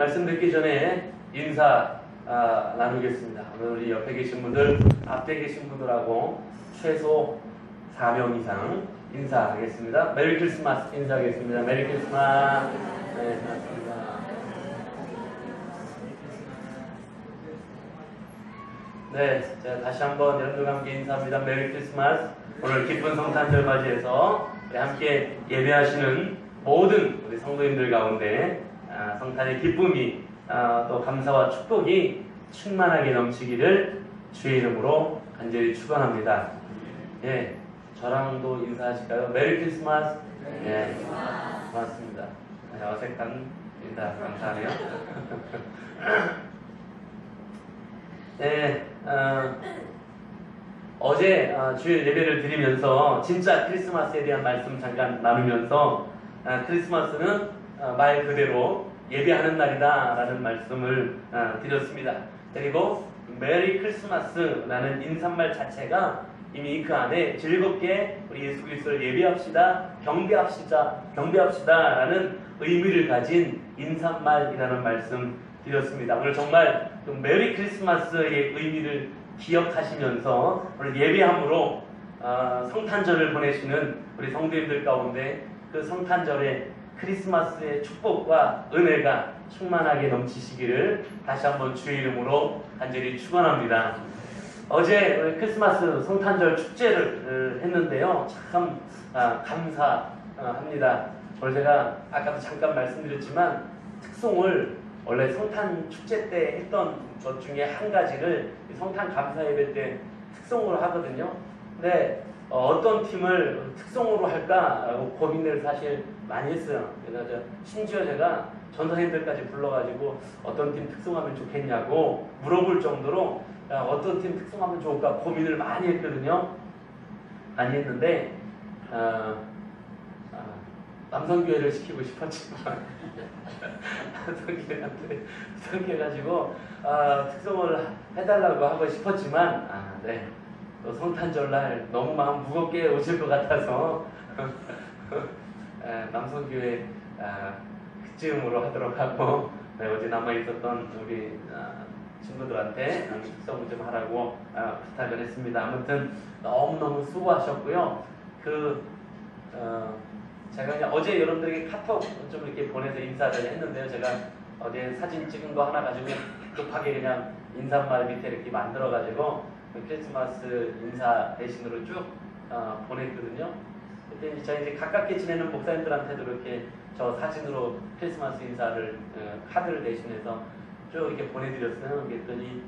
말씀 듣기 전에 인사 나누겠습니다. 오늘 우리 옆에 계신 분들, 앞에 계신 분들하고 최소 4명 이상 인사하겠습니다. 메리 크리스마스 인사하겠습니다. 메리 크리스마스. 네, 반갑습니다. 네, 자, 다시 한번 여러분들과 함께 인사합니다. 메리 크리스마스. 오늘 기쁜 성탄절 맞이해서 함께 예배하시는 모든 우리 성도님들 가운데 성탄의 기쁨이 또 감사와 축복이 충만하게 넘치기를 주의 이름으로 간절히 축원합니다. 예, 저랑도 인사하실까요? 메리 크리스마스. 예, 고맙습니다. 네, 어색한 인사 감사하네요. 네, 어제 주일 예배를 드리면서 진짜 크리스마스에 대한 말씀 잠깐 나누면서 크리스마스는 말 그대로 예배하는 날이다 라는 말씀을 드렸습니다. 그리고 메리 크리스마스라는 인사말 자체가 이미 그 안에 즐겁게 우리 예수 그리스도를 예배합시다, 경배합시다 라는 의미를 가진 인사말이라는 말씀 드렸습니다. 오늘 정말 그 메리 크리스마스의 의미를 기억하시면서 오늘 예배함으로 성탄절을 보내시는 우리 성도님들 가운데 그 성탄절의 크리스마스의 축복과 은혜가 충만하게 넘치시기를 다시 한번 주의 이름으로 간절히 축원합니다. 어제 우리 크리스마스 성탄절 축제를 했는데요. 참 감사합니다. 오늘 제가 아까도 잠깐 말씀드렸지만 특송을 원래 성탄 축제 때 했던 것 중에 한 가지를 성탄 감사 예배 때 특송으로 하거든요. 근데 어떤 팀을 특송으로 할까라고 고민을 사실 많이 했어요. 그래서 심지어 제가 전도사님들까지 불러가지고 어떤 팀 특송하면 좋겠냐고 물어볼 정도로 어떤 팀 특송하면 좋을까 고민을 많이 했거든요. 많이 했는데 남성교회를 시키고 싶었지만 남성교회한테 부탁해가지고 특송을 해달라고 하고 싶었지만 네. 또 성탄절날 너무 마음 무겁게 오실 것 같아서 남성교회 그쯤으로 하도록 하고 네, 어제 남아있었던 우리 친구들한테 특송 좀 하라고 부탁을 했습니다. 아무튼 너무너무 수고하셨고요. 제가 그냥 어제 여러분들에게 카톡 좀 이렇게 보내서 인사를 했는데요. 제가 어제 사진 찍은 거 하나 가지고 급하게 그냥 인사말 밑에 이렇게 만들어가지고 크리스마스 인사 대신으로 쭉 보냈거든요. 그때 제가 이제 가깝게 지내는 목사님들한테도 이렇게 저 사진으로 크리스마스 인사를 카드를 대신해서 쭉 이렇게 보내드렸어요. 그랬더니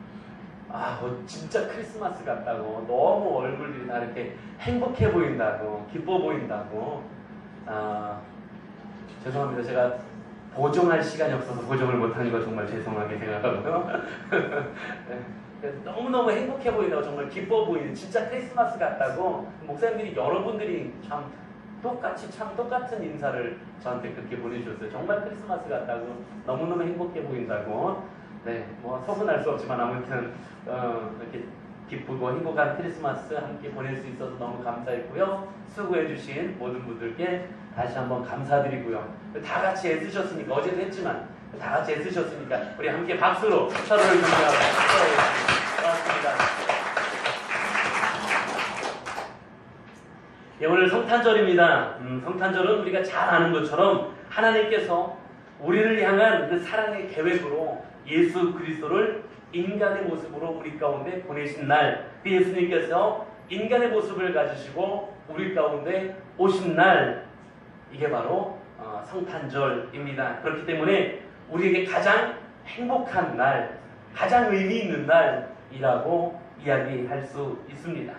진짜 크리스마스 같다고, 너무 얼굴들이 다 이렇게 행복해 보인다고, 기뻐 보인다고. 죄송합니다. 제가 보정할 시간이 없어서 보정을 못한 거 정말 죄송하게 생각하고요. 너무너무 행복해 보인다고, 정말 기뻐 보이는, 진짜 크리스마스 같다고 목사님들이 여러분들이 참 똑같은 인사를 저한테 그렇게 보내주셨어요. 정말 크리스마스 같다고, 너무너무 행복해 보인다고. 네, 뭐 속은 알 수 없지만 아무튼 이렇게 기쁘고 행복한 크리스마스 함께 보낼 수 있어서 너무 감사했고요. 수고해주신 모든 분들께 다시 한번 감사드리고요. 다 같이 애쓰셨으니까, 어제도 했지만 다 같이 애쓰셨으니까 우리 함께 박수로 서로를 격려하고 고맙습니다. 예, 오늘 성탄절입니다. 성탄절은 우리가 잘 아는 것처럼 하나님께서 우리를 향한 그 사랑의 계획으로 예수 그리스도를 인간의 모습으로 우리 가운데 보내신 날, 그 예수님께서 인간의 모습을 가지시고 우리 가운데 오신 날, 이게 바로 성탄절입니다. 그렇기 때문에 우리에게 가장 행복한 날, 가장 의미 있는 날이라고 이야기할 수 있습니다.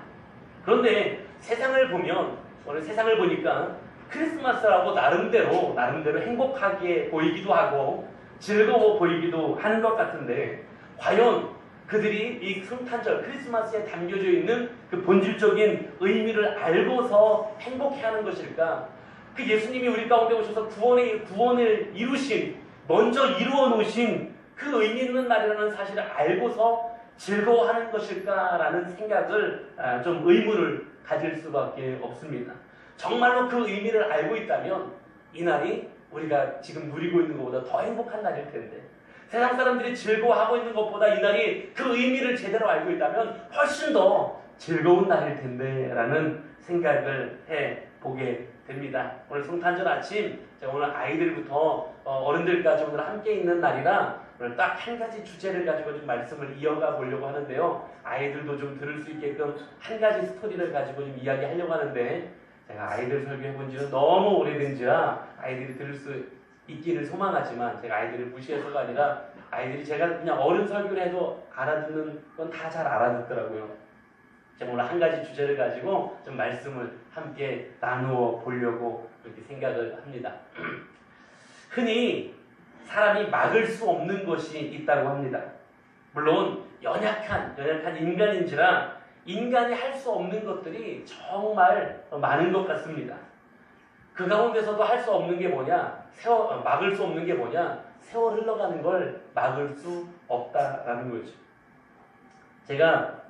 그런데 세상을 보면, 오늘 세상을 보니까 크리스마스라고 나름대로 행복하게 보이기도 하고 즐거워 보이기도 하는 것 같은데, 과연 그들이 이 성탄절, 크리스마스에 담겨져 있는 그 본질적인 의미를 알고서 행복해하는 것일까? 그 예수님이 우리 가운데 오셔서 구원을 이루신, 먼저 이루어 놓으신 그 의미 있는 날이라는 사실을 알고서 즐거워하는 것일까라는 생각을 좀 의문을 가질 수밖에 없습니다. 정말로 그 의미를 알고 있다면 이 날이 우리가 지금 누리고 있는 것보다 더 행복한 날일 텐데, 세상 사람들이 즐거워하고 있는 것보다 이날이 그 의미를 제대로 알고 있다면 훨씬 더 즐거운 날일 텐데 라는 생각을 해보게 됩니다. 오늘 성탄절 아침 제가 오늘 아이들부터 어른들까지 오늘 함께 있는 날이라 오늘 딱 한 가지 주제를 가지고 좀 말씀을 이어가 보려고 하는데요. 아이들도 좀 들을 수 있게끔 한 가지 스토리를 가지고 좀 이야기하려고 하는데 제가 아이들 설교해본 지는 너무 오래된지라 아이들이 들을 수 있기를 소망하지만 제가 아이들을 무시해서가 아니라 아이들이 제가 그냥 어른 설교를 해도 알아듣는 건 다 잘 알아듣더라고요. 제가 오늘 한 가지 주제를 가지고 좀 말씀을 함께 나누어 보려고 그렇게 생각을 합니다. 흔히 사람이 막을 수 없는 것이 있다고 합니다. 물론 연약한 인간인지라 인간이 할 수 없는 것들이 정말 많은 것 같습니다. 그 가운데서도 할 수 없는 게 뭐냐? 막을 수 없는 게 뭐냐? 세월 흘러가는 걸 막을 수 없다라는 거죠. 제가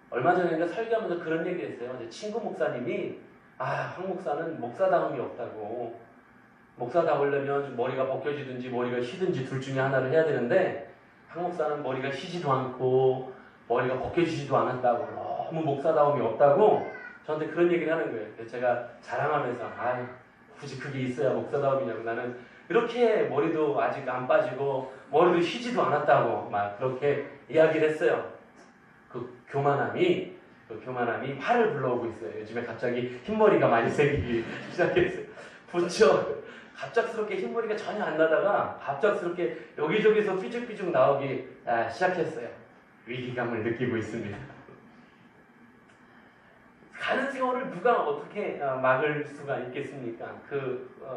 얼마 전에 설교하면서 그런 얘기 했어요. 제 친구 목사님이 황 목사는 목사다움이 없다고. 목사다우려면 머리가 벗겨지든지 머리가 휘든지 둘 중에 하나를 해야 되는데 황 목사는 머리가 휘지도 않고 머리가 벗겨지지도 않았다고. 너무 목사다움이 없다고 저한테 그런 얘기를 하는 거예요. 그래서 제가 자랑하면서 굳이 그게 있어야 목사다움이냐고. 나는 이렇게 머리도 아직 안 빠지고 머리도 휘지도 않았다고 막 그렇게 이야기를 했어요. 그 교만함이 화를 불러오고 있어요. 요즘에 갑자기 흰머리가 많이 생기기 시작했어요. 부쩍 갑작스럽게 흰머리가 전혀 안 나다가 갑작스럽게 여기저기서 삐죽삐죽 나오기 시작했어요. 위기감을 느끼고 있습니다. 가는 세월을 누가 어떻게 막을 수가 있겠습니까?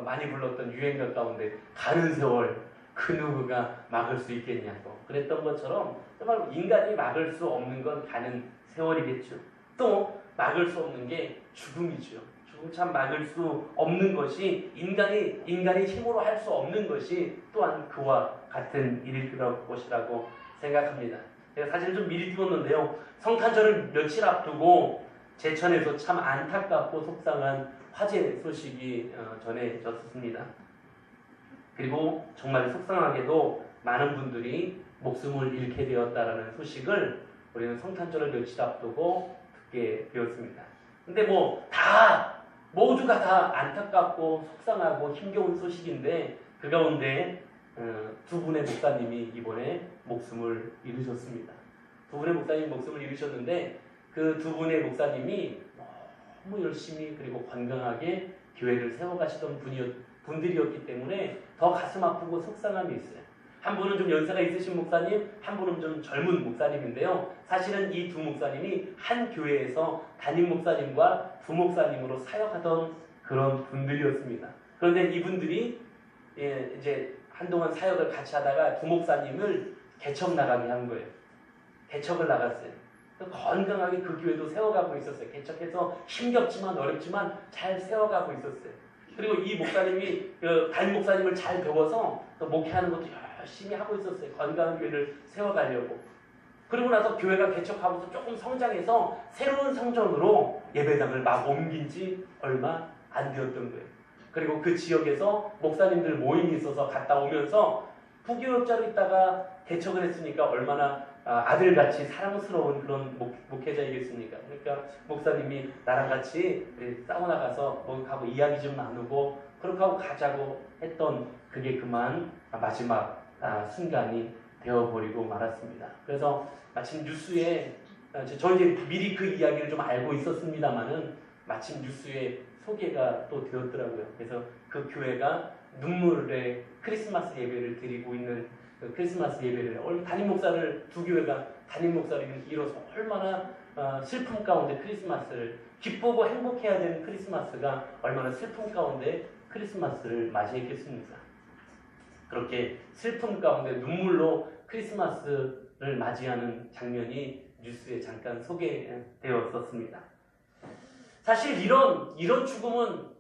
많이 불렀던 유행가 가운데 가는 세월 그 누구가 막을 수 있겠냐고 그랬던 것처럼 정말 인간이 막을 수 없는 건 가는 세월이겠죠. 또 막을 수 없는 게 죽음이죠. 죽음 참 막을 수 없는 것이 인간이 힘으로 할 수 없는 것이 또한 그와 같은 일일 것이라고 생각합니다. 제가 사진을 좀 미리 띄웠는데요. 성탄절을 며칠 앞두고 제천에서 참 안타깝고 속상한 화재 소식이 전해졌습니다. 그리고 정말 속상하게도 많은 분들이 목숨을 잃게 되었다라는 소식을 우리는 성탄절을 며칠 앞두고 듣게 되었습니다. 근데 모두가 다 안타깝고 속상하고 힘겨운 소식인데 그 가운데 두 분의 목사님이 이번에 목숨을 잃으셨습니다. 두 분의 목사님이 목숨을 잃으셨는데 그 두 분의 목사님이 너무 열심히 그리고 건강하게 교회를 세워가시던 분들이었기 때문에 더 가슴 아프고 속상함이 있어요. 한 분은 좀 연세가 있으신 목사님, 한 분은 좀 젊은 목사님인데요. 사실은 이 두 목사님이 한 교회에서 담임 목사님과 부목사님으로 사역하던 그런 분들이었습니다. 그런데 이분들이 이제 한동안 사역을 같이 하다가 부목사님을 개척 나가게 한 거예요. 개척을 나갔어요. 건강하게 그 교회도 세워가고 있었어요. 개척해서 힘겹지만 어렵지만 잘 세워가고 있었어요. 그리고 이 목사님이 담임 목사님을 잘 배워서 또 목회하는 것도 열심히 하고 있었어요. 건강한 교회를 세워가려고. 그리고 나서 교회가 개척하면서 조금 성장해서 새로운 성전으로 예배당을 막 옮긴 지 얼마 안 되었던 거예요. 그리고 그 지역에서 목사님들 모임이 있어서 갔다 오면서 부교역자로 있다가 개척을 했으니까 얼마나 아들같이 사랑스러운 그런 목회자이겠습니까? 그러니까 목사님이 나랑 같이 사우나 가서 하고 이야기 좀 나누고 그렇게 하고 가자고 했던 그게 그만 마지막 순간이 되어버리고 말았습니다. 그래서 마침 뉴스에 저 이제 미리 그 이야기를 좀 알고 있었습니다만은 마침 뉴스에 소개가 또 되었더라고요. 그래서 그 교회가 눈물의 크리스마스 예배를 드리고 있는 그 크리스마스 예배를 두 교회가 담임 목사를 잃어서 얼마나 슬픔 가운데 크리스마스를 기쁘고 행복해야 되는 크리스마스가 얼마나 슬픔 가운데 크리스마스를 맞이했겠습니까? 그렇게 슬픔 가운데 눈물로 크리스마스를 맞이하는 장면이 뉴스에 잠깐 소개되었었습니다. 사실 이런 죽음은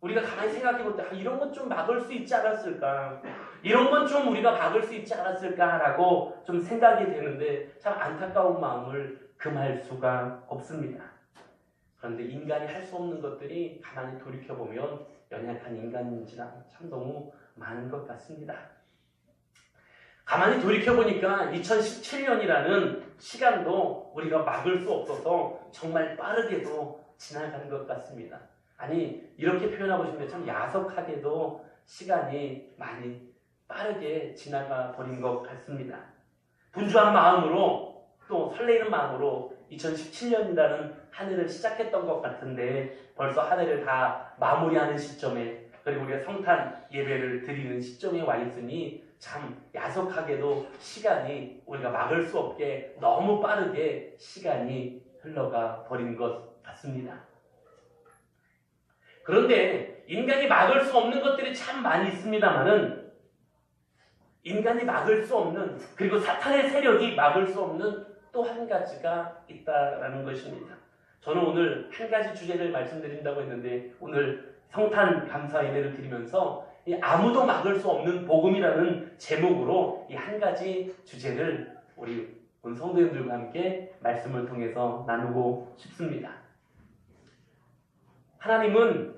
우리가 가만히 생각해볼 때 이런 것 좀 막을 수 있지 않았을까? 이런 건 좀 우리가 막을 수 있지 않았을까라고 좀 생각이 되는데 참 안타까운 마음을 금할 수가 없습니다. 그런데 인간이 할 수 없는 것들이 가만히 돌이켜보면 연약한 인간인지라 참 너무 많은 것 같습니다. 가만히 돌이켜보니까 2017년이라는 시간도 우리가 막을 수 없어서 정말 빠르게도 지나가는 것 같습니다. 아니, 이렇게 표현하고 싶은데 참 야속하게도 시간이 많이 빠르게 지나가 버린 것 같습니다. 분주한 마음으로 또 설레이는 마음으로 2017년이라는 한 해를 시작했던 것 같은데 벌써 한 해를 다 마무리하는 시점에, 그리고 우리가 성탄 예배를 드리는 시점에 와 있으니 참 야속하게도 시간이 우리가 막을 수 없게 너무 빠르게 시간이 흘러가 버린 것 같습니다. 그런데 인간이 막을 수 없는 것들이 참 많이 있습니다만은 인간이 막을 수 없는, 그리고 사탄의 세력이 막을 수 없는 또 한 가지가 있다라는 것입니다. 저는 오늘 한 가지 주제를 말씀드린다고 했는데 오늘 성탄 감사 예배를 드리면서 이 아무도 막을 수 없는 복음이라는 제목으로 이 한 가지 주제를 우리 온 성도님들과 함께 말씀을 통해서 나누고 싶습니다. 하나님은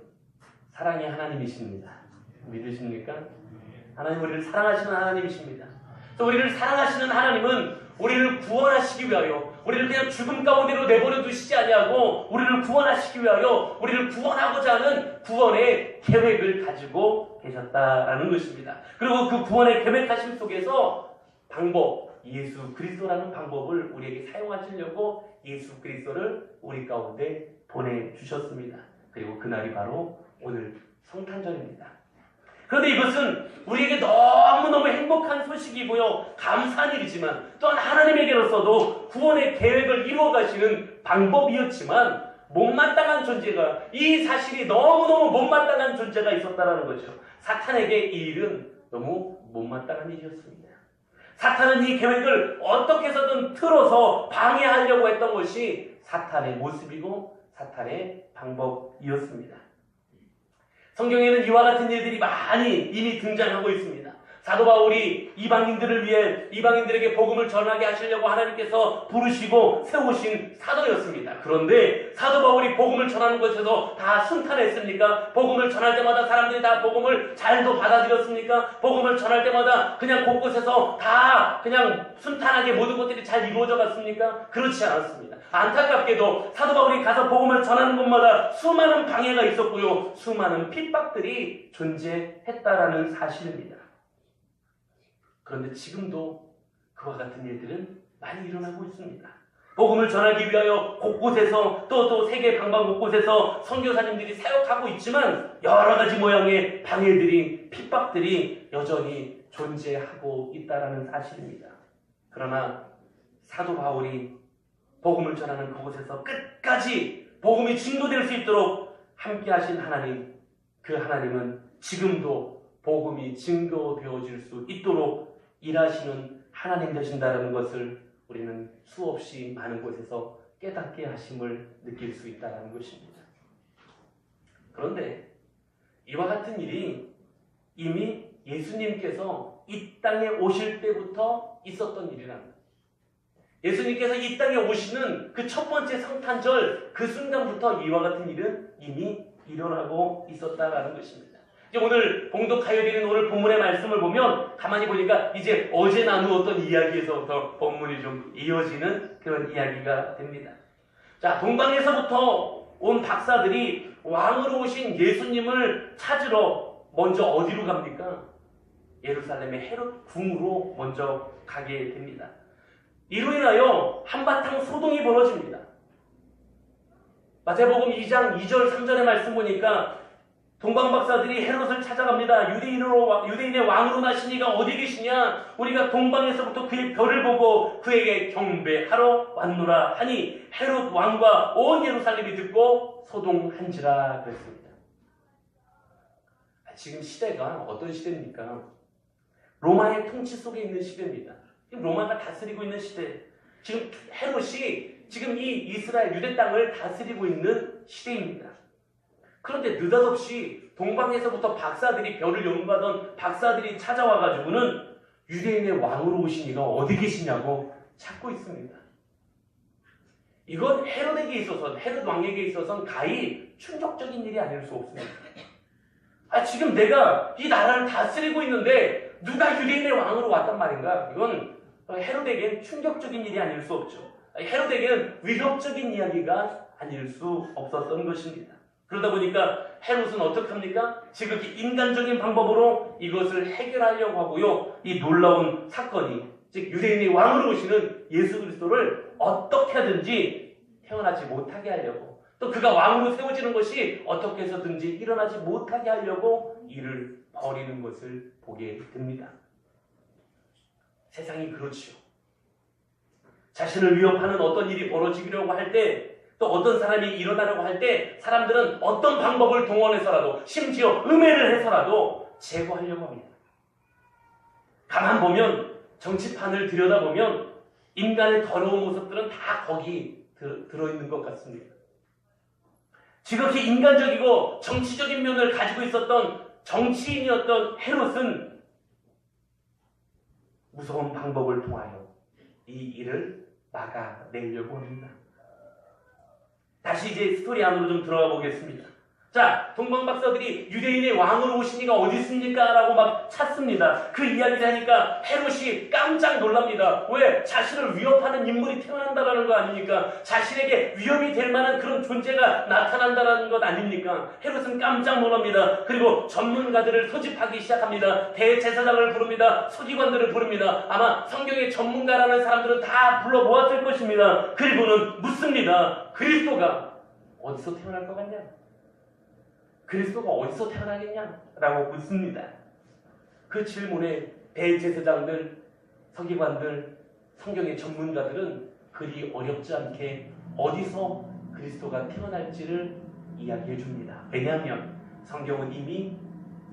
사랑의 하나님이십니다. 믿으십니까? 하나님 우리를 사랑하시는 하나님이십니다. 또 우리를 사랑하시는 하나님은 우리를 구원하시기 위하여, 우리를 그냥 죽음 가운데로 내버려 두시지 아니하고 우리를 구원하시기 위하여 우리를 구원하고자 하는 구원의 계획을 가지고 계셨다라는 것입니다. 그리고 그 구원의 계획하심 속에서 방법, 예수 그리스도라는 방법을 우리에게 사용하시려고 예수 그리스도를 우리 가운데 보내주셨습니다. 그리고 그날이 바로 오늘 성탄절입니다. 그런데 이것은 우리에게 너무너무 행복한 소식이고요, 감사한 일이지만 또한 하나님에게로서도 구원의 계획을 이루어가시는 방법이었지만 못마땅한 존재가, 이 사실이 너무너무 못마땅한 존재가 있었다는 거죠. 사탄에게 이 일은 너무 못마땅한 일이었습니다. 사탄은 이 계획을 어떻게 해서든 틀어서 방해하려고 했던 것이 사탄의 모습이고 사탄의 방법이었습니다. 성경에는 이와 같은 일들이 많이 이미 등장하고 있습니다. 사도 바울이 이방인들을 위해 이방인들에게 복음을 전하게 하시려고 하나님께서 부르시고 세우신 사도였습니다. 그런데 사도 바울이 복음을 전하는 것에서 다 순탄했습니까? 복음을 전할 때마다 사람들이 다 복음을 잘도 받아들였습니까? 복음을 전할 때마다 그냥 곳곳에서 다 그냥 순탄하게 모든 것들이 잘 이루어져 갔습니까? 그렇지 않았습니다. 안타깝게도 사도 바울이 가서 복음을 전하는 곳마다 수많은 방해가 있었고요, 수많은 핍박들이 존재했다라는 사실입니다. 그런데 지금도 그와 같은 일들은 많이 일어나고 있습니다. 복음을 전하기 위하여 곳곳에서 또 세계 방방 곳곳에서 선교사님들이 사역하고 있지만 여러 가지 모양의 방해들이, 핍박들이 여전히 존재하고 있다는 사실입니다. 그러나 사도 바울이 복음을 전하는 그곳에서 끝까지 복음이 증거될 수 있도록 함께 하신 하나님, 그 하나님은 지금도 복음이 증거되어질 수 있도록 일하시는 하나님 되신다는 것을 우리는 수없이 많은 곳에서 깨닫게 하심을 느낄 수 있다는 것입니다. 그런데 이와 같은 일이 이미 예수님께서 이 땅에 오실 때부터 있었던 일이랍니다. 예수님께서 이 땅에 오시는 그 첫 번째 성탄절 그 순간부터 이와 같은 일은 이미 일어나고 있었다는 것입니다. 이제 오늘 봉독하여 드리는 오늘 본문의 말씀을 보면 가만히 보니까 이제 어제 나누었던 이야기에서부터 본문이 좀 이어지는 그런 이야기가 됩니다. 자, 동방에서부터 온 박사들이 왕으로 오신 예수님을 찾으러 먼저 어디로 갑니까? 예루살렘의 헤롯 궁으로 먼저 가게 됩니다. 이로 인하여 한바탕 소동이 벌어집니다. 마태복음 2장 2절 3절의 말씀 보니까 동방박사들이 헤롯을 찾아갑니다. 유대인의 왕으로 나신 이가 어디 계시냐? 우리가 동방에서부터 그의 별을 보고 그에게 경배하러 왔노라 하니 헤롯 왕과 온 예루살렘이 듣고 소동한지라 그랬습니다. 지금 시대가 어떤 시대입니까? 로마의 통치 속에 있는 시대입니다. 로마가 다스리고 있는 시대. 지금 헤롯이 지금 이 이스라엘 유대 땅을 다스리고 있는 시대입니다. 그런데 느닷없이 동방에서부터 박사들이 별을 연구하던 박사들이 찾아와가지고는 유대인의 왕으로 오신 이가 어디 계시냐고 찾고 있습니다. 이건 헤롯에게 있어서, 헤롯 왕에게 있어서는 가히 충격적인 일이 아닐 수 없습니다. 지금 내가 이 나라를 다스리고 있는데 누가 유대인의 왕으로 왔단 말인가? 이건 헤롯에겐 충격적인 일이 아닐 수 없죠. 헤롯에게는 위협적인 이야기가 아닐 수 없었던 것입니다. 그러다 보니까 헤롯은 어떻게 합니까? 지극히 인간적인 방법으로 이것을 해결하려고 하고요. 이 놀라운 사건이, 즉 유대인의 왕으로 오시는 예수 그리스도를 어떻게 하든지 태어나지 못하게 하려고, 또 그가 왕으로 세워지는 것이 어떻게 해서든지 일어나지 못하게 하려고 이를 벌이는 것을 보게 됩니다. 세상이 그렇지요. 자신을 위협하는 어떤 일이 벌어지려고 할 때, 또 어떤 사람이 일어나려고 할 때 사람들은 어떤 방법을 동원해서라도, 심지어 음해를 해서라도 제거하려고 합니다. 가만 보면, 정치판을 들여다보면 인간의 더러운 모습들은 다 거기 들어있는 것 같습니다. 지극히 인간적이고 정치적인 면을 가지고 있었던 정치인이었던 헤롯은 무서운 방법을 통하여 이 일을 막아내려고 합니다. 다시 이제 스토리 안으로 좀 들어가 보겠습니다. 자, 동방박사들이 유대인의 왕으로 오신 이가 어디 있습니까? 라고 막 찾습니다. 그 이야기를 하니까 헤롯이 깜짝 놀랍니다. 왜? 자신을 위협하는 인물이 태어난다라는 거 아닙니까? 자신에게 위협이 될 만한 그런 존재가 나타난다라는 것 아닙니까? 헤롯은 깜짝 놀랍니다. 그리고 전문가들을 소집하기 시작합니다. 대제사장을 부릅니다. 서기관들을 부릅니다. 아마 성경의 전문가라는 사람들은 다 불러 모았을 것입니다. 그리고는 묻습니다. 그리스도가 어디서 태어날 것 같냐? 그리스도가 어디서 태어나겠냐? 라고 묻습니다. 그 질문에 대제사장들, 서기관들, 성경의 전문가들은 그리 어렵지 않게 어디서 그리스도가 태어날지를 이야기해 줍니다. 왜냐하면 성경은 이미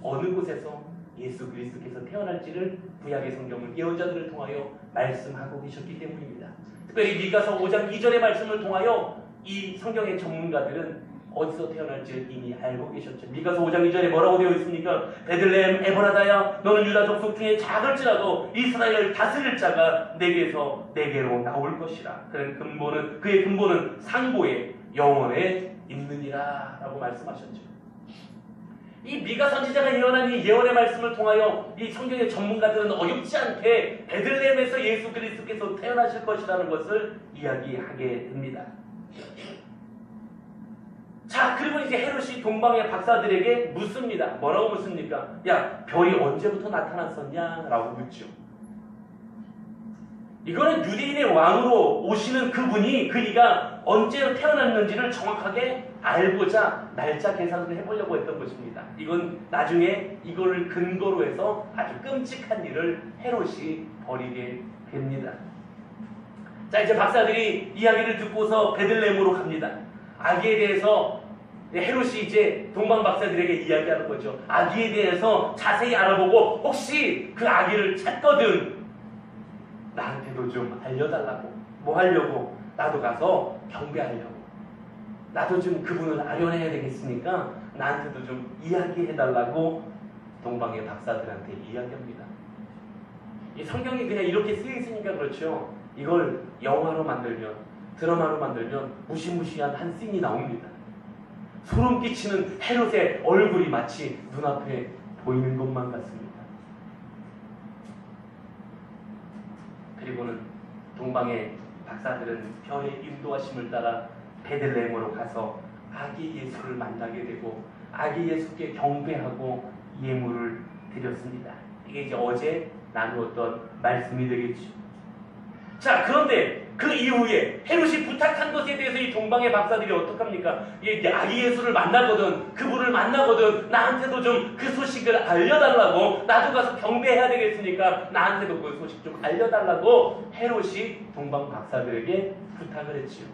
어느 곳에서 예수 그리스도께서 태어날지를 구약의 성경을 예언자들을 통하여 말씀하고 계셨기 때문입니다. 특별히 미가서 5장 2절의 말씀을 통하여 이 성경의 전문가들은 어디서 태어날지 이미 알고 계셨죠. 미가서 5장 2절에 뭐라고 되어 있습니까? 베들레헴 에브라다야, 너는 유다 족속 중에 작을지라도 이스라엘을 다스릴 자가 내게로 나올 것이라. 그의 근본은 상고에 영원에 있느니라 라고 말씀하셨죠. 이 미가 선지자가 예언한 이 예언의 말씀을 통하여 이 성경의 전문가들은 어렵지 않게 베들레헴에서 예수 그리스도께서 태어나실 것이라는 것을 이야기하게 됩니다. 자, 그리고 이제 헤롯이 동방의 박사들에게 묻습니다. 뭐라고 묻습니까? 야, 별이 언제부터 나타났었냐? 라고 묻죠. 이거는 유대인의 왕으로 오시는 그분이, 그이가 언제 태어났는지를 정확하게 알고자 날짜 계산을 해보려고 했던 것입니다. 이건 나중에 이걸 근거로 해서 아주 끔찍한 일을 헤롯이 벌이게 됩니다. 자, 이제 박사들이 이야기를 듣고서 베들레헴으로 갑니다. 아기에 대해서 헤롯이 이제 동방 박사들에게 이야기하는 거죠. 아기에 대해서 자세히 알아보고 혹시 그 아기를 찾거든 나한테도 좀 알려달라고. 뭐 하려고? 나도 가서 경배하려고. 나도 좀 그분을 아련해야 되겠으니까 나한테도 좀 이야기해달라고 동방의 박사들한테 이야기합니다. 이 성경이 그냥 이렇게 쓰여 있으니까 그렇죠. 이걸 영화로 만들면, 드라마로 만들면 무시무시한 한 씬이 나옵니다. 소름 끼치는 헤롯의 얼굴이 마치 눈앞에 보이는 것만 같습니다. 그리고는 동방의 박사들은 별의 인도하심을 따라 베들레헴으로 가서 아기 예수를 만나게 되고 아기 예수께 경배하고 예물을 드렸습니다. 이게 이제 어제 나누었던 말씀이 되겠죠. 자, 그런데 그 이후에 헤롯이 부탁한 것에 대해서 이 동방의 박사들이 어떡합니까? 아기 예수를 만나거든, 그분을 만나거든 나한테도 좀 그 소식을 알려달라고, 나도 가서 경배해야 되겠으니까 나한테도 그 소식 좀 알려달라고 헤롯이 동방 박사들에게 부탁을 했지요.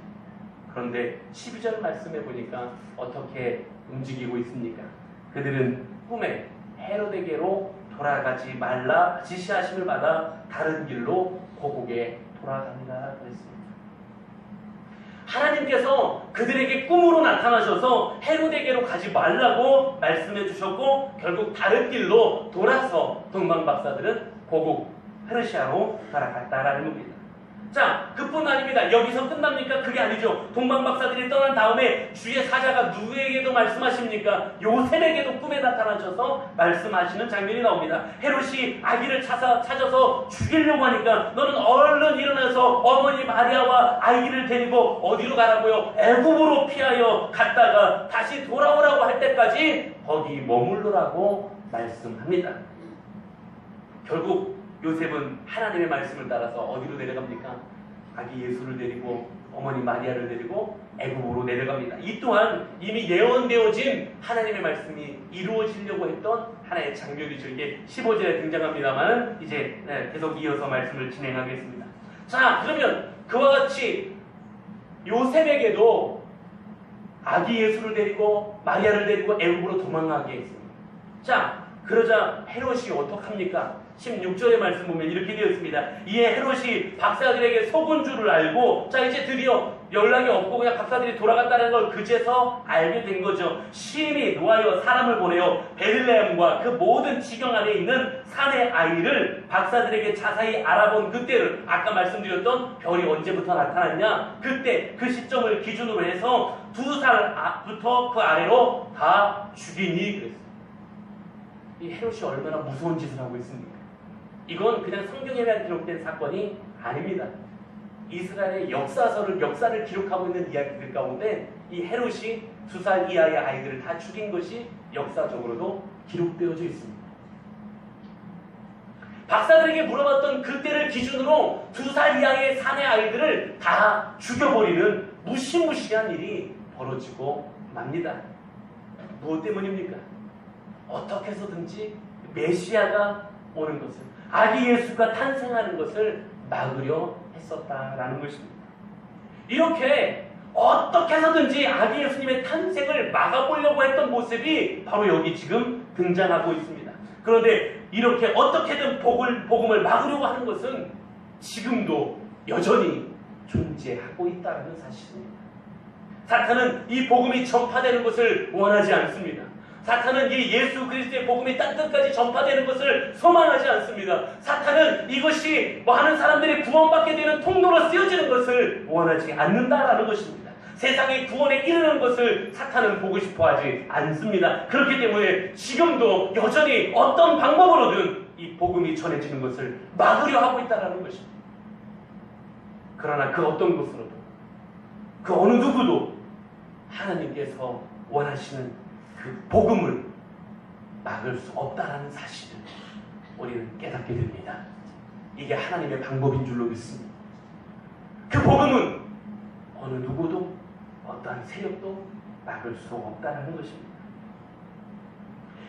그런데 12절 말씀해 보니까 어떻게 움직이고 있습니까? 그들은 꿈에 헤롯에게로 돌아가지 말라 지시하심을 받아 다른 길로 고국에 돌아갑니다. 그랬습니다. 하나님께서 그들에게 꿈으로 나타나셔서 헤롯에게로 가지 말라고 말씀해 주셨고 결국 다른 길로 돌아서 동방 박사들은 고국 페르시아로 돌아갔다라는 겁니다. 자, 그뿐 아닙니다. 여기서 끝납니까? 그게 아니죠. 동방박사들이 떠난 다음에 주의 사자가 누구에게도 말씀하십니까? 요셉에게도 꿈에 나타나셔서 말씀하시는 장면이 나옵니다. 헤롯이 아기를 찾아서 죽이려고 하니까 너는 얼른 일어나서 어머니 마리아와 아기를 데리고 어디로 가라고요? 애굽으로 피하여 갔다가 다시 돌아오라고 할 때까지 거기 머물러라고 말씀합니다. 결국 요셉은 하나님의 말씀을 따라서 어디로 내려갑니까? 아기 예수를 데리고 어머니 마리아를 데리고 애굽으로 내려갑니다. 이 또한 이미 예언되어진 하나님의 말씀이 이루어지려고 했던 하나의 장면이죠. 이게 15절에 등장합니다만 이제 계속 이어서 말씀을 진행하겠습니다. 자, 그러면 그와 같이 요셉에게도 아기 예수를 데리고 마리아를 데리고 애굽으로 도망가게 했습니다. 자, 그러자 헤롯이 어떡합니까? 16절의 말씀 보면 이렇게 되어 있습니다. 이에 헤롯이 박사들에게 속은 줄을 알고, 자, 이제 드디어 연락이 없고 그냥 박사들이 돌아갔다는 걸 그제서 알게 된 거죠. 심히 노하여 사람을 보내어 베들레헴과 그 모든 지경 안에 있는 산의 아이를 박사들에게 자세히 알아본 그때를, 아까 말씀드렸던 별이 언제부터 나타났냐, 그때 그 시점을 기준으로 해서 2살부터 그 아래로 다 죽이니 그랬어요. 이 헤롯이 얼마나 무서운 짓을 하고 있습니까? 이건 그냥 성경에만 기록된 사건이 아닙니다. 이스라엘의 역사를 기록하고 있는 이야기들 가운데 이 헤롯이 2살 이하의 아이들을 다 죽인 것이 역사적으로도 기록되어져 있습니다. 박사들에게 물어봤던 그때를 기준으로 2살 이하의 산의 아이들을 다 죽여버리는 무시무시한 일이 벌어지고 맙니다. 무엇 때문입니까? 어떻게 해서든지 메시아가 오는 것을, 아기 예수가 탄생하는 것을 막으려 했었다라는 것입니다. 이렇게 어떻게 해서든지 아기 예수님의 탄생을 막아보려고 했던 모습이 바로 여기 지금 등장하고 있습니다. 그런데 이렇게 어떻게든 복음을 막으려고 하는 것은 지금도 여전히 존재하고 있다는 사실입니다. 사탄은 이 복음이 전파되는 것을 원하지 않습니다. 사탄은 이 예수 그리스도의 복음이 땅 끝까지 전파되는 것을 소망하지 않습니다. 사탄은 이것이 많은 사람들이 구원받게 되는 통로로 쓰여지는 것을 원하지 않는다라는 것입니다. 세상의 구원에 이르는 것을 사탄은 보고 싶어하지 않습니다. 그렇기 때문에 지금도 여전히 어떤 방법으로든 이 복음이 전해지는 것을 막으려 하고 있다는 것입니다. 그러나 그 어떤 것으로도, 그 어느 누구도 하나님께서 원하시는 그 복음을 막을 수 없다라는 사실을 우리는 깨닫게 됩니다. 이게 하나님의 방법인 줄로 믿습니다. 그 복음은 어느 누구도 어떠한 세력도 막을 수 없다라는 것입니다.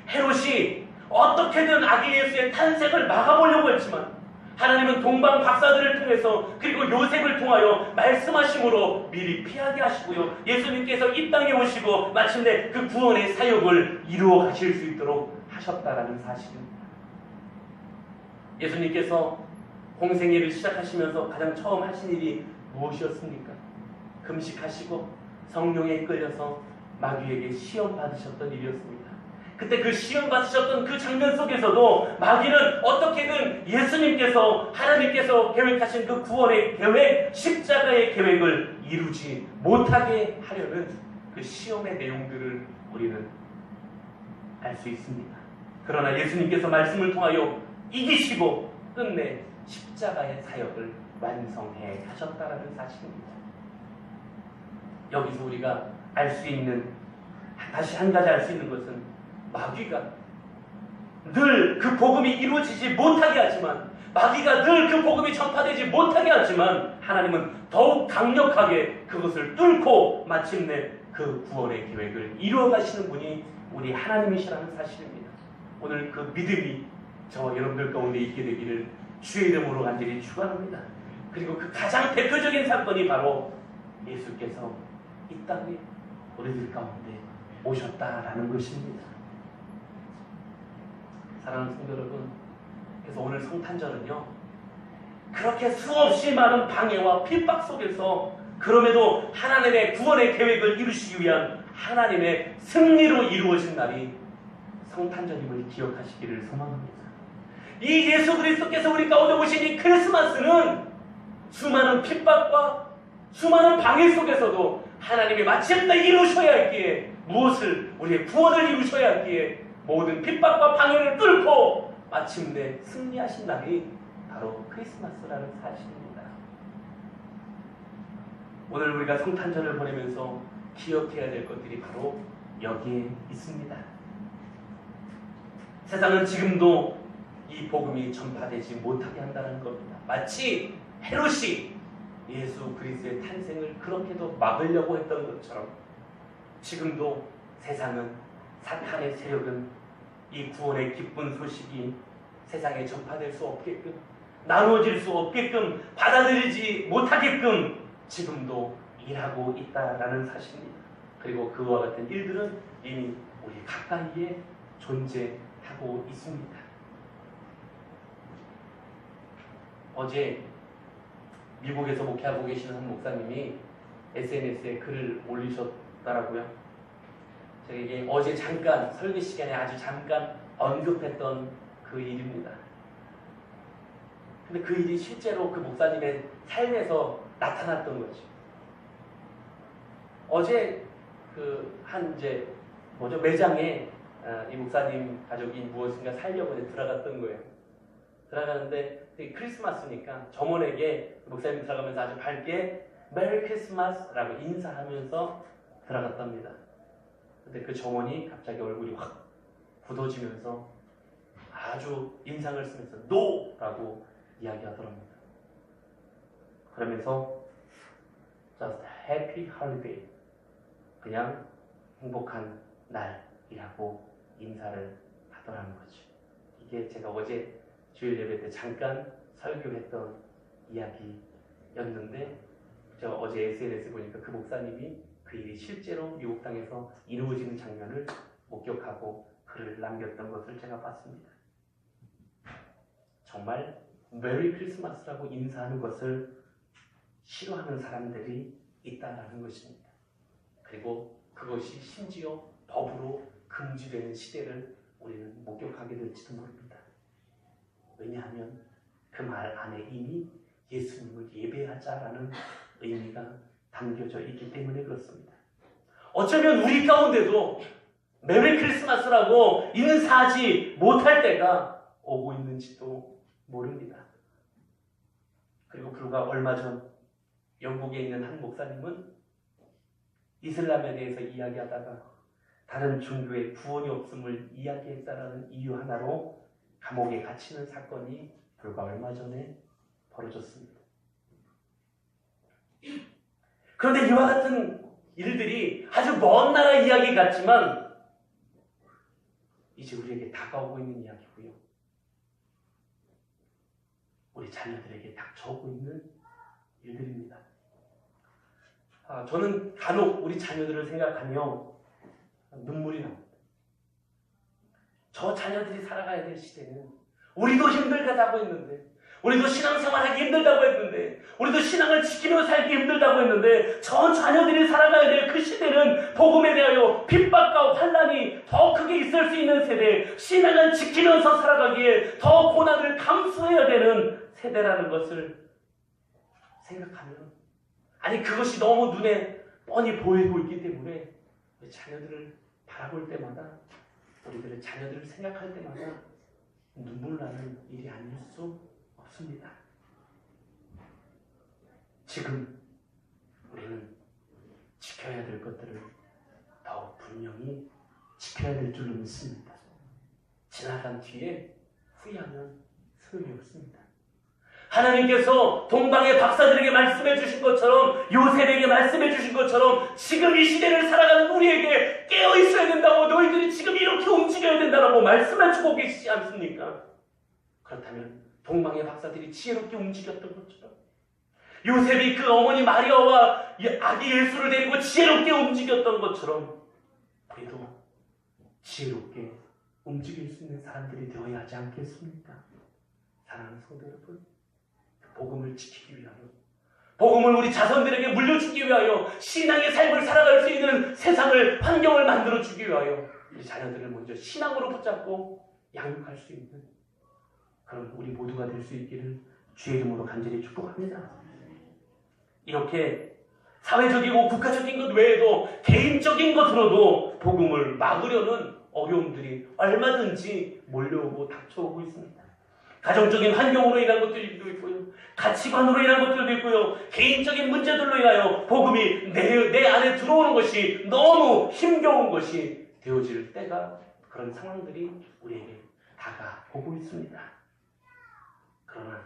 헤롯이 어떻게든 아기 예수의 탄생을 막아보려고 했지만 하나님은 동방 박사들을 통해서 그리고 요셉을 통하여 말씀하심으로 미리 피하게 하시고요, 예수님께서 이 땅에 오시고 마침내 그 구원의 사역을 이루어 가실 수 있도록 하셨다라는 사실입니다. 예수님께서 공생애를 시작하시면서 가장 처음 하신 일이 무엇이었습니까? 금식하시고 성령에 이끌려서 마귀에게 시험 받으셨던 일이었습니다. 그때 그 시험 받으셨던 그 장면 속에서도 마귀는 어떻게든 예수님께서, 하나님께서 계획하신 그 구원의 계획, 십자가의 계획을 이루지 못하게 하려는 그 시험의 내용들을 우리는 알 수 있습니다. 그러나 예수님께서 말씀을 통하여 이기시고 끝내 십자가의 사역을 완성해 가셨다라는 사실입니다. 여기서 우리가 알 수 있는, 다시 한 가지 알 수 있는 것은 마귀가 늘 그 복음이 이루어지지 못하게 하지만, 마귀가 늘 그 복음이 전파되지 못하게 하지만 하나님은 더욱 강력하게 그것을 뚫고 마침내 그 구원의 계획을 이루어 가시는 분이 우리 하나님이시라는 사실입니다. 오늘 그 믿음이 저와 여러분들 가운데 있게 되기를 주의 이름으로 간절히 축원합니다. 그리고 그 가장 대표적인 사건이 바로 예수께서 이 땅에 우리들 가운데 오셨다라는 것입니다. 사랑하는 성도 여러분, 그래서 오늘 성탄절은요, 그렇게 수없이 많은 방해와 핍박 속에서 그럼에도 하나님의 구원의 계획을 이루시기 위한 하나님의 승리로 이루어진 날이 성탄절임을 기억하시기를 소망합니다. 이 예수 그리스도께서 우리 가운데 오신 이 크리스마스는 수많은 핍박과 수많은 방해 속에서도 하나님이 마침내 이루셔야 했기에, 무엇을, 우리의 구원을 이루셔야 했기에 모든 핍박과 방해를 뚫고 마침내 승리하신 날이 바로 크리스마스라는 사실입니다. 오늘 우리가 성탄절을 보내면서 기억해야 될 것들이 바로 여기에 있습니다. 세상은 지금도 이 복음이 전파되지 못하게 한다는 겁니다. 마치 헤롯이 예수 그리스도의 탄생을 그렇게도 막으려고 했던 것처럼 지금도 세상은, 사탄의 세력은 이 구원의 기쁜 소식이 세상에 전파될 수 없게끔, 나누어질 수 없게끔, 받아들이지 못하게끔 지금도 일하고 있다라는 사실입니다. 그리고 그와 같은 일들은 이미 우리 가까이에 존재하고 있습니다. 어제 미국에서 목회하고 계시는 한 목사님이 SNS에 글을 올리셨더라고요. 제가 이게 어제 잠깐 설교 시간에 아주 잠깐 언급했던 그 일입니다. 근데 그 일이 실제로 그 목사님의 삶에서 나타났던 거죠. 어제 매장에 이 목사님 가족이 무엇인가 살려고 들어갔던 거예요. 들어가는데 크리스마스니까 점원에게 목사님 들어가면서 아주 밝게 메리 크리스마스라고 인사하면서 들어갔답니다. 근데 그 점원이 갑자기 얼굴이 확 굳어지면서 아주 인상을 쓰면서 NO라고 이야기하더랍니다. 그러면서 just happy holiday, 그냥 행복한 날이라고 인사를 하더라는 거죠. 이게 제가 어제 주일 예배 때 잠깐 설교했던 이야기였는데, 제가 어제 SNS에 보니까 그 목사님이 그 일이 실제로 미국 땅에서 이루어지는 장면을 목격하고 글을 남겼던 것을 제가 봤습니다. 정말 메리 크리스마스라고 인사하는 것을 싫어하는 사람들이 있다는 것입니다. 그리고 그것이 심지어 법으로 금지되는 시대를 우리는 목격하게 될지도 모릅니다. 왜냐하면 그 말 안에 이미 예수님을 예배하자라는 의미가 담겨져 있기 때문에 그렇습니다. 어쩌면 우리 가운데도 메리 크리스마스라고 인사하지 못할 때가 오고 있는지도 모릅니다. 그리고 불과 얼마 전 영국에 있는 한 목사님은 이슬람에 대해서 이야기하다가 다른 종교의 구원이 없음을 이야기했다라는 이유 하나로 감옥에 갇히는 사건이 불과 얼마 전에 벌어졌습니다. 그런데 이와 같은 일들이 아주 먼 나라 이야기 같지만 이제 우리에게 다가오고 있는 이야기고요. 우리 자녀들에게 닥쳐오고 있는 일들입니다. 저는 간혹 우리 자녀들을 생각하며 눈물이 납니다. 저 자녀들이 살아가야 될 시대는, 우리도 힘들다고 했는데, 우리도 신앙생활하기 힘들다고 했는데, 우리도 신앙을 지키며 살기 힘들다고 했는데, 저 자녀들이 살아가야 될 그 시대는 복음에 대하여 핍박과 환난이 더 크게 있을 수 있는 세대, 신앙을 지키면서 살아가기에 더 고난을 감수해야 되는 세대라는 것을 생각하면, 아니 그것이 너무 눈에 뻔히 보이고 있기 때문에 우리 자녀들을 바라볼 때마다, 우리들의 자녀들을 생각할 때마다 눈물 나는 일이 아닐 수 없습니다. 지금 우리는 지켜야 될 것들을 더 분명히 지켜야 될 줄로 믿습니다. 지나간 뒤에 후회하면 소용이 없습니다. 하나님께서 동방의 박사들에게 말씀해 주신 것처럼, 요셉에게 말씀해 주신 것처럼 지금 이 시대를 살아가는 우리에게 깨어 있어야 된다고, 너희들이 지금 이렇게 움직여야 된다고 말씀해 주고 계시지 않습니까? 그렇다면 동방의 박사들이 지혜롭게 움직였던 것처럼, 요셉이 그 어머니 마리아와 아기 예수를 데리고 지혜롭게 움직였던 것처럼 우리도 지혜롭게 움직일 수 있는 사람들이 되어야 하지 않겠습니까? 사랑하는 성도 여러분, 복음을 지키기 위하여, 복음을 우리 자손들에게 물려주기 위하여, 신앙의 삶을 살아갈 수 있는 세상을, 환경을 만들어주기 위하여 우리 자녀들을 먼저 신앙으로 붙잡고 양육할 수 있는 그런 우리 모두가 될 수 있기를 주의 이름으로 간절히 축복합니다. 이렇게 사회적이고 국가적인 것 외에도 개인적인 것으로도 복음을 막으려는 어려움들이 얼마든지 몰려오고 닥쳐오고 있습니다. 가정적인 환경으로 인한 것들도 있고요. 가치관으로 인한 것들도 있고요. 개인적인 문제들로 인하여 복음이 내 안에 들어오는 것이 너무 힘겨운 것이 되어질 때가, 그런 상황들이 우리에게 다가오고 있습니다. 그러나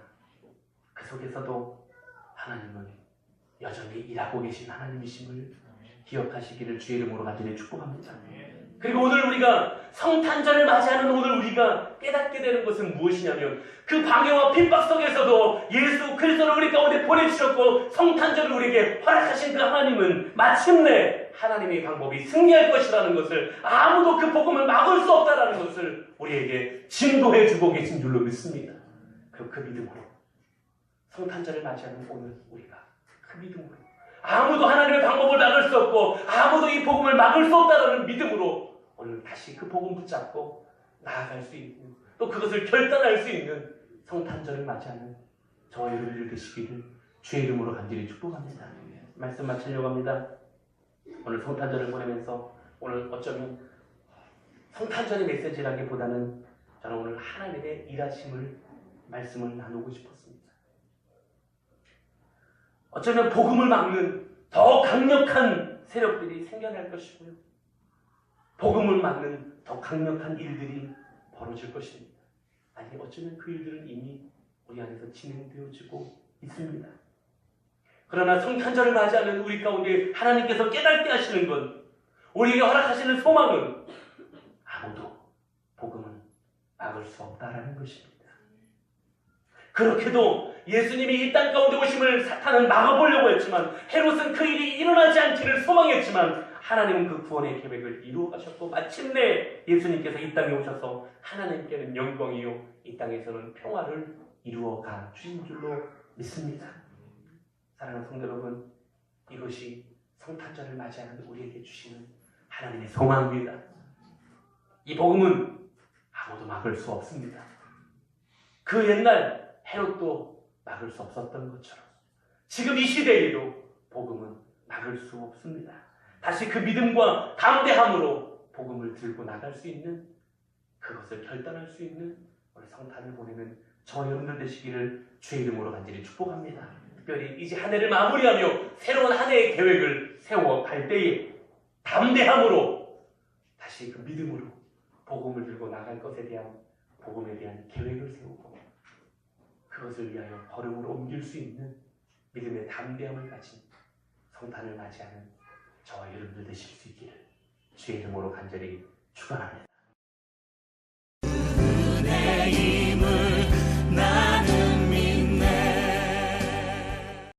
그 속에서도 하나님은 여전히 일하고 계신 하나님이심을 기억하시기를 주의 이름으로 간절히 축복합니다. 그리고 오늘 우리가 성탄절을 맞이하는 오늘 우리가 깨닫게 되는 것은 무엇이냐면, 그 방해와 핍박 속에서도 예수 그리스도를 우리 가운데 보내주셨고 성탄절을 우리에게 허락하신 그 하나님은 마침내 하나님의 방법이 승리할 것이라는 것을, 아무도 그 복음을 막을 수 없다라는 것을 우리에게 증거해 주고 계신 줄로 믿습니다. 그리고 그 믿음으로 성탄절을 맞이하는 오늘 우리가 그 믿음으로, 아무도 하나님의 방법을 막을 수 없고 아무도 이 복음을 막을 수 없다는 믿음으로 오늘 다시 그 복음 붙잡고 나아갈 수 있고, 또 그것을 결단할 수 있는 성탄절을 맞이하는 저와 여러분들 되시기를 주의 이름으로 간절히 축복합니다. 말씀 마치려고 합니다. 오늘 성탄절을 보내면서 오늘 어쩌면 성탄절의 메시지라기보다는 저는 오늘 하나님의 일하심을 말씀을 나누고 싶었습니다. 어쩌면 복음을 막는 더 강력한 세력들이 생겨날 것이고요. 복음을 막는 더 강력한 일들이 벌어질 것입니다. 아니, 어쩌면 그 일들은 이미 우리 안에서 진행되어지고 있습니다. 그러나 성탄절을 맞이하는 우리 가운데 하나님께서 깨닫게 하시는 건, 우리에게 허락하시는 소망은 아무도 복음은 막을 수 없다라는 것입니다. 그렇게도 예수님이 이 땅 가운데 오심을 사탄은 막아보려고 했지만, 헤롯은 그 일이 일어나지 않기를 소망했지만, 하나님은 그 구원의 계획을 이루어 가셨고 마침내 예수님께서 이 땅에 오셔서 하나님께는 영광이요 이 땅에서는 평화를 이루어 가 주신 줄로 믿습니다. 사랑하는 성도 여러분, 이것이 성탄절을 맞이하는 우리에게 주시는 하나님의 소망입니다. 이 복음은 아무도 막을 수 없습니다. 그 옛날 헤롯도 막을 수 없었던 것처럼 지금 이 시대에도 복음은 막을 수 없습니다. 다시 그 믿음과 담대함으로 복음을 들고 나갈 수 있는, 그것을 결단할 수 있는 우리 성탄을 보내는 저 여러분들 되시기를 주의 이름으로 간절히 축복합니다. 특별히 이제 한 해를 마무리하며 새로운 한 해의 계획을 세워갈 때에 담대함으로 다시 그 믿음으로 복음을 들고 나갈 것에 대한, 복음에 대한 계획을 세우고 그것을 위하여 걸음으로 옮길 수 있는 믿음의 담대함을 가진 성탄을 맞이하는 저와 여러분들 되실 수 있기를 주의 이름으로 간절히 축원합니다.